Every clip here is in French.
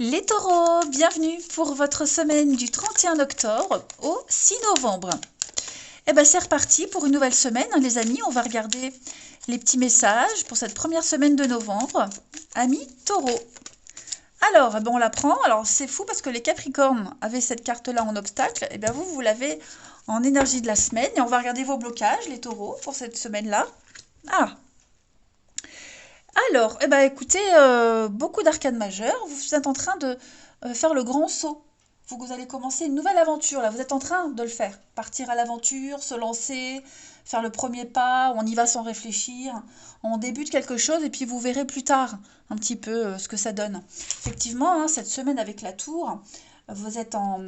Les taureaux, bienvenue pour votre semaine du 31 octobre au 6 novembre. Eh bien c'est reparti pour une nouvelle semaine, hein, les amis. On va regarder les petits messages pour cette première semaine de novembre. Amis taureaux. Alors, on la prend. Alors c'est fou parce que les capricornes avaient cette carte-là en obstacle. Eh bien vous l'avez en énergie de la semaine. Et on va regarder vos blocages, les taureaux, pour cette semaine-là. Alors, écoutez, beaucoup d'arcanes majeures. Vous êtes en train de faire le grand saut. Vous allez commencer une nouvelle aventure, là. Vous êtes en train de le faire. Partir à l'aventure, se lancer, faire le premier pas. On y va sans réfléchir. On débute quelque chose et puis vous verrez plus tard un petit peu ce que ça donne. Effectivement, hein, cette semaine avec la tour, vous êtes en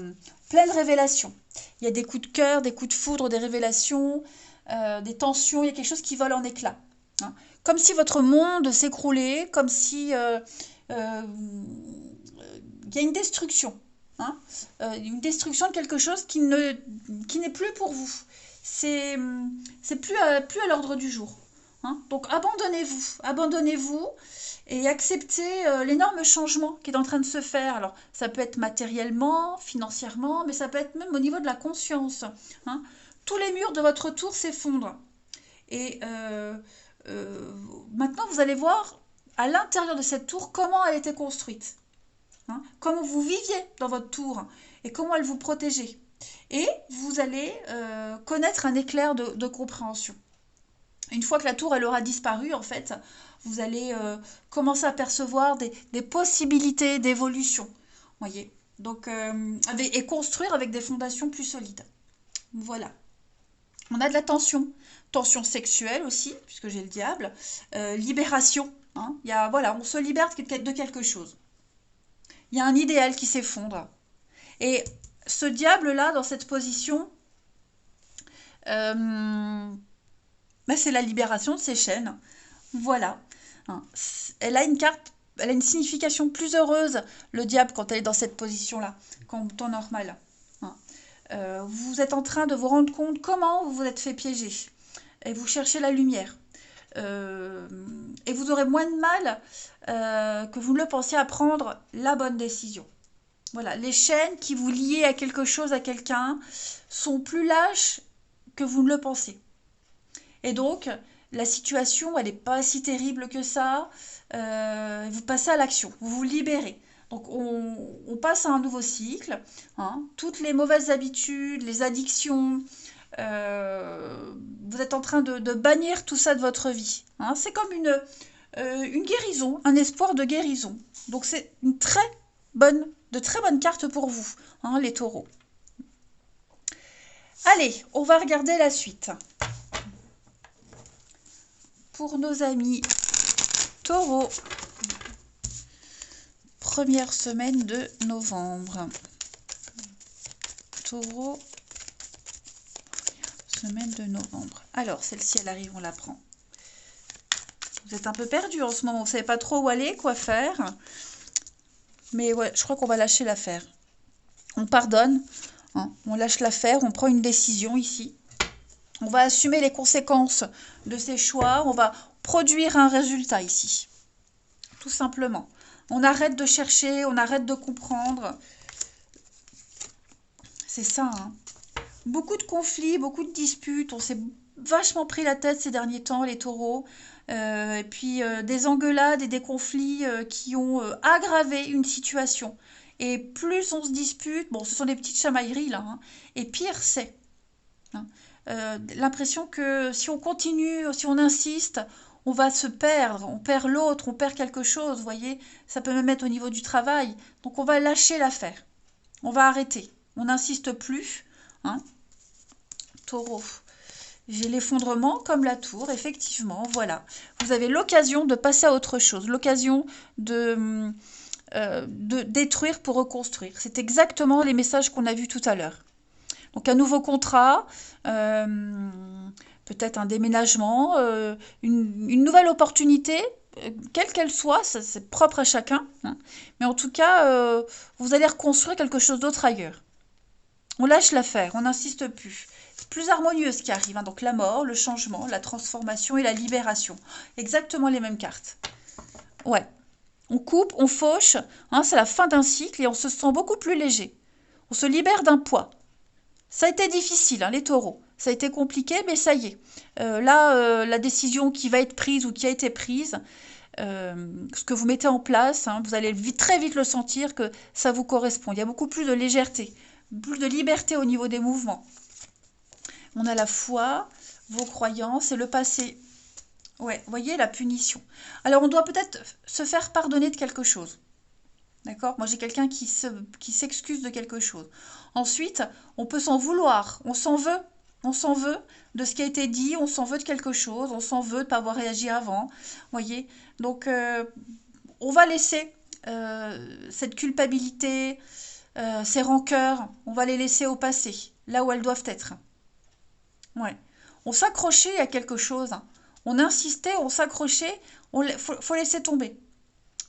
pleine révélation. Il y a des coups de cœur, des coups de foudre, des révélations, des tensions. Il y a quelque chose qui vole en éclats, hein. Comme si votre monde s'écroulait, comme si il y a une destruction, hein, une destruction de quelque chose qui n'est plus pour vous. C'est plus à l'ordre du jour, hein. Donc abandonnez-vous et acceptez l'énorme changement qui est en train de se faire. Alors ça peut être matériellement, financièrement, mais ça peut être même au niveau de la conscience, hein. Tous les murs de votre tour s'effondrent. Et maintenant, vous allez voir à l'intérieur de cette tour comment elle était construite, hein, comment vous viviez dans votre tour et comment elle vous protégeait. Et vous allez connaître un éclair de compréhension. Une fois que la tour elle aura disparu, en fait, vous allez commencer à percevoir des possibilités d'évolution. Voyez. Donc, et construire avec des fondations plus solides. Voilà. On a de la tension sexuelle aussi, puisque j'ai le diable, libération, hein. Voilà, on se libère de quelque chose. Il y a un idéal qui s'effondre. Et ce diable-là, dans cette position, c'est la libération de ses chaînes. Voilà, hein. Elle a une signification plus heureuse, le diable, quand elle est dans cette position-là, qu'en temps normal, hein. Vous êtes en train de vous rendre compte comment vous vous êtes fait piéger. Et vous cherchez la lumière. Et vous aurez moins de mal que vous ne le pensiez à prendre la bonne décision. Voilà, les chaînes qui vous liaient à quelque chose, à quelqu'un, sont plus lâches que vous ne le pensez. Et donc, la situation, elle n'est pas si terrible que ça. Vous passez à l'action, vous vous libérez. Donc on passe à un nouveau cycle, hein. Toutes les mauvaises habitudes, les addictions, vous êtes en train de bannir tout ça de votre vie, hein. C'est comme une guérison, un espoir de guérison. Donc c'est de très bonnes cartes pour vous, hein, les taureaux. Allez, on va regarder la suite. Pour nos amis taureaux, première semaine de novembre. Taureau, semaine de novembre. Alors, celle-ci, elle arrive, on la prend. Vous êtes un peu perdu en ce moment, vous ne savez pas trop où aller, quoi faire. Mais ouais, je crois qu'on va lâcher l'affaire. On pardonne, hein, on lâche l'affaire, on prend une décision ici. On va assumer les conséquences de ces choix, on va produire un résultat ici. Tout simplement. On arrête de chercher, on arrête de comprendre. C'est ça, hein. Beaucoup de conflits, beaucoup de disputes. On s'est vachement pris la tête ces derniers temps, les taureaux. Et puis des engueulades et des conflits qui ont aggravé une situation. Et plus on se dispute, bon, ce sont des petites chamailleries là, hein, et pire c'est, hein. L'impression que si on continue, si on insiste, on va se perdre, on perd l'autre, on perd quelque chose, vous voyez. Ça peut même être au niveau du travail. Donc on va lâcher l'affaire. On va arrêter. On n'insiste plus, hein. Taureau. J'ai l'effondrement comme la tour, effectivement, voilà. Vous avez l'occasion de passer à autre chose, l'occasion de détruire pour reconstruire. C'est exactement les messages qu'on a vus tout à l'heure. Donc un nouveau contrat, peut-être un déménagement, une nouvelle opportunité, quelle qu'elle soit, c'est propre à chacun, hein. Mais en tout cas, vous allez reconstruire quelque chose d'autre ailleurs. On lâche l'affaire, on n'insiste plus. C'est plus harmonieux ce qui arrive, hein. Donc la mort, le changement, la transformation et la libération. Exactement les mêmes cartes. Ouais. On coupe, on fauche, hein, c'est la fin d'un cycle et on se sent beaucoup plus léger. On se libère d'un poids. Ça a été difficile, hein, les taureaux. Ça a été compliqué, mais ça y est. Là, la décision qui va être prise ou qui a été prise, ce que vous mettez en place, hein, vous allez très vite le sentir que ça vous correspond. Il y a beaucoup plus de légèreté, plus de liberté au niveau des mouvements. On a la foi, vos croyances et le passé. Ouais, vous voyez, la punition. Alors, on doit peut-être se faire pardonner de quelque chose. D'accord? Moi, j'ai quelqu'un qui s'excuse de quelque chose. Ensuite, on peut s'en vouloir. On s'en veut. On s'en veut de ce qui a été dit. On s'en veut de quelque chose. On s'en veut de ne pas avoir réagi avant. Voyez? Donc, on va laisser cette culpabilité, ces rancœurs, on va les laisser au passé, là où elles doivent être. Ouais. On s'accrochait à quelque chose. On insistait, on s'accrochait. Faut laisser tomber.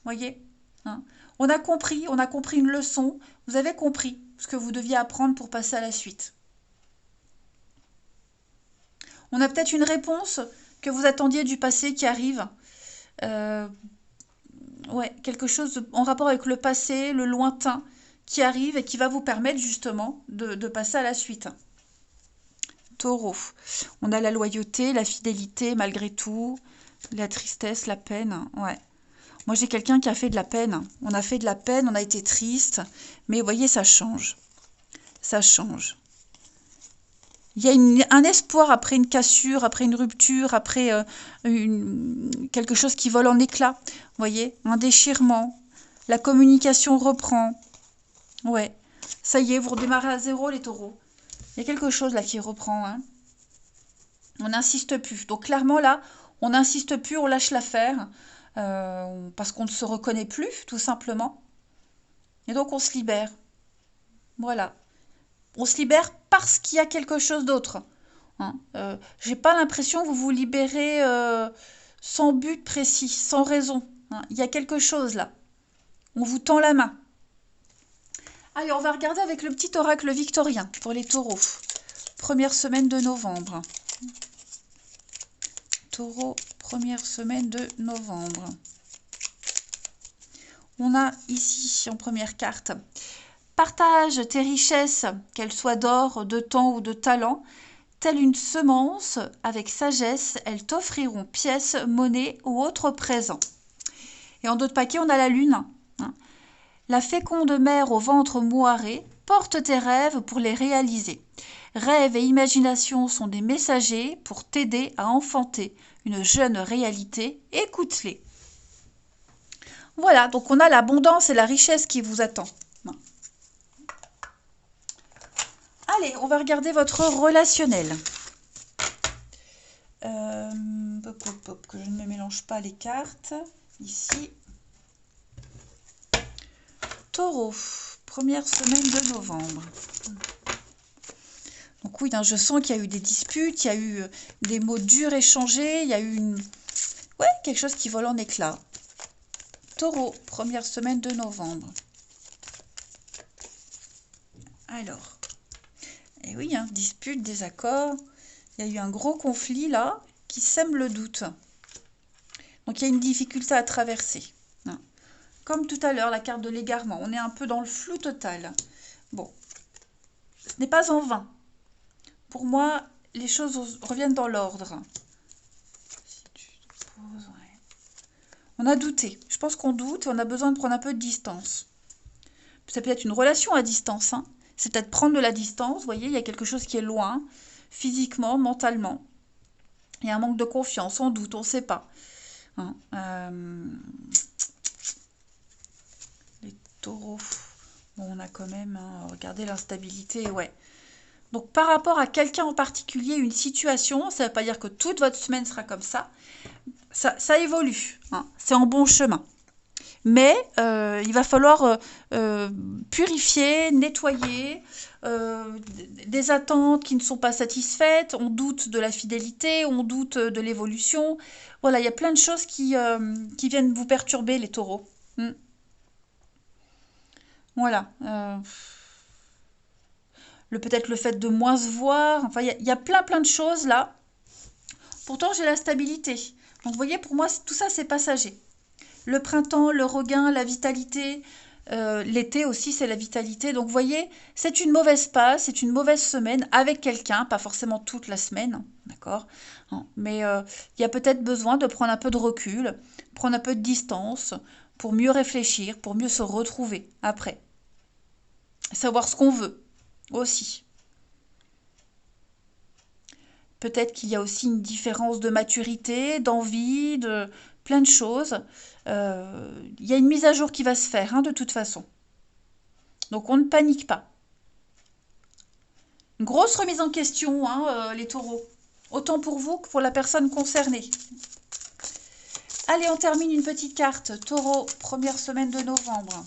Voyez? Hein. On a compris une leçon. Vous avez compris ce que vous deviez apprendre pour passer à la suite. On a peut-être une réponse que vous attendiez du passé qui arrive. Ouais, quelque chose en rapport avec le passé, le lointain, qui arrive et qui va vous permettre justement de passer à la suite. Taureau. On a la loyauté, la fidélité malgré tout, la tristesse, la peine. Ouais. Moi, j'ai quelqu'un qui a fait de la peine. On a fait de la peine, on a été triste. Mais vous voyez, ça change. Ça change. Il y a un espoir après une cassure, après une rupture, après quelque chose qui vole en éclats. Vous voyez, un déchirement. La communication reprend. Ouais. Ça y est, vous redémarrez à zéro, les taureaux. Il y a quelque chose là qui reprend. Hein. On n'insiste plus. Donc clairement, là, on n'insiste plus, on lâche l'affaire. Parce qu'on ne se reconnaît plus, tout simplement. Et donc, on se libère. Voilà. On se libère parce qu'il y a quelque chose d'autre. Hein. J'ai pas l'impression que vous vous libérez sans but précis, sans raison. Hein. Il y a quelque chose là. On vous tend la main. Allez, on va regarder avec le petit oracle victorien pour les taureaux. Première semaine de novembre. Taureau, première semaine de novembre. On a ici en première carte. Partage tes richesses, qu'elles soient d'or, de temps ou de talent. Telle une semence, avec sagesse, elles t'offriront pièces, monnaie ou autres présents. Et en d'autres paquets, on a la lune. La féconde mère au ventre moiré porte tes rêves pour les réaliser. Rêves et imagination sont des messagers pour t'aider à enfanter une jeune réalité. Écoute-les. Voilà, donc on a l'abondance et la richesse qui vous attend. Allez, on va regarder votre relationnel. Que je ne me mélange pas les cartes. Ici. Taureau, première semaine de novembre. Donc oui, je sens qu'il y a eu des disputes, il y a eu des mots durs échangés, il y a eu quelque chose qui vole en éclats. Taureau, première semaine de novembre. Alors, et oui, dispute, désaccord. Il y a eu un gros conflit là qui sème le doute. Donc il y a une difficulté à traverser. Comme tout à l'heure, la carte de l'égarement. On est un peu dans le flou total. Bon, ce n'est pas en vain. Pour moi, les choses reviennent dans l'ordre. On a douté. Je pense qu'on doute et on a besoin de prendre un peu de distance. Ça peut être une relation à distance. C'est peut-être prendre de la distance. Vous voyez, il y a quelque chose qui est loin, physiquement, mentalement. Il y a un manque de confiance, on doute, on ne sait pas. Les taureaux. Bon, on a quand même, regardez l'instabilité, ouais. Donc, par rapport à quelqu'un en particulier, une situation, ça ne veut pas dire que toute votre semaine sera comme ça. Ça évolue, c'est en bon chemin. Mais il va falloir purifier, nettoyer des attentes qui ne sont pas satisfaites. On doute de la fidélité, on doute de l'évolution. Voilà, il y a plein de choses qui viennent vous perturber, les taureaux. Voilà. Peut-être le fait de moins se voir. Enfin, il y a plein de choses là. Pourtant, j'ai la stabilité. Donc, vous voyez, pour moi, tout ça, c'est passager. Le printemps, le regain, la vitalité. L'été aussi, c'est la vitalité. Donc, vous voyez, c'est une mauvaise passe, c'est une mauvaise semaine avec quelqu'un, pas forcément toute la semaine, d'accord? Hein, mais il y a peut-être besoin de prendre un peu de recul, prendre un peu de distance pour mieux réfléchir, pour mieux se retrouver après. Savoir ce qu'on veut aussi. Peut-être qu'il y a aussi une différence de maturité, d'envie, de plein de choses. Il y a une mise à jour qui va se faire, hein, de toute façon. Donc on ne panique pas. Une grosse remise en question, hein, les taureaux. Autant pour vous que pour la personne concernée. Allez, on termine une petite carte. Taureau, première semaine de novembre.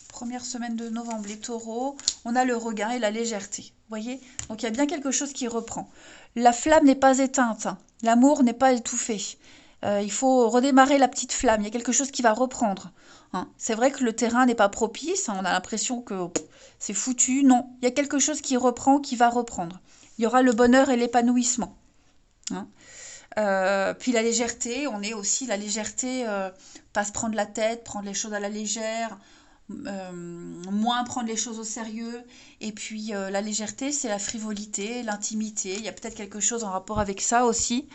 Première semaine de novembre, les taureaux. On a le regain et la légèreté. Vous voyez? Donc il y a bien quelque chose qui reprend. La flamme n'est pas éteinte. L'amour n'est pas étouffé. Il faut redémarrer la petite flamme. Il y a quelque chose qui va reprendre. Hein. C'est vrai que le terrain n'est pas propice. Hein. On a l'impression que c'est foutu. Non, il y a quelque chose qui reprend, qui va reprendre. Il y aura le bonheur et l'épanouissement. Hein. Puis la légèreté, on est aussi la légèreté, pas se prendre la tête, prendre les choses à la légère, moins prendre les choses au sérieux. Et puis la légèreté, c'est la frivolité, l'intimité. Il y a peut-être quelque chose en rapport avec ça aussi.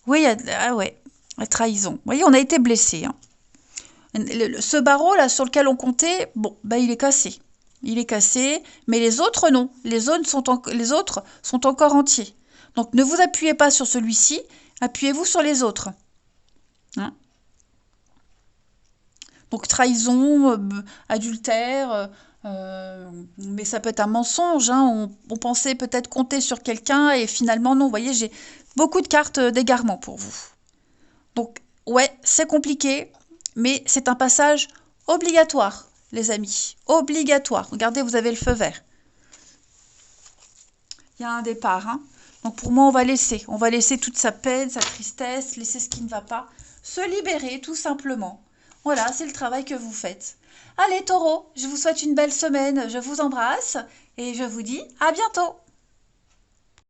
Oui, ah ouais, la trahison. Vous voyez, on a été blessé. Hein. Ce barreau là sur lequel on comptait, bon, bah il est cassé. Il est cassé, mais les autres non. Les autres sont encore entiers. Donc ne vous appuyez pas sur celui-ci, appuyez-vous sur les autres. Hein. Donc trahison, adultère, mais ça peut être un mensonge. Hein. On pensait peut-être compter sur quelqu'un et finalement non. Vous voyez, j'ai beaucoup de cartes d'égarement pour vous. Donc ouais, c'est compliqué, mais c'est un passage obligatoire, les amis. Obligatoire. Regardez, vous avez le feu vert. Il y a un départ. Hein. Donc pour moi, on va laisser toute sa peine, sa tristesse, laisser ce qui ne va pas, se libérer tout simplement. Voilà, c'est le travail que vous faites. Allez, taureau, je vous souhaite une belle semaine, je vous embrasse et je vous dis à bientôt.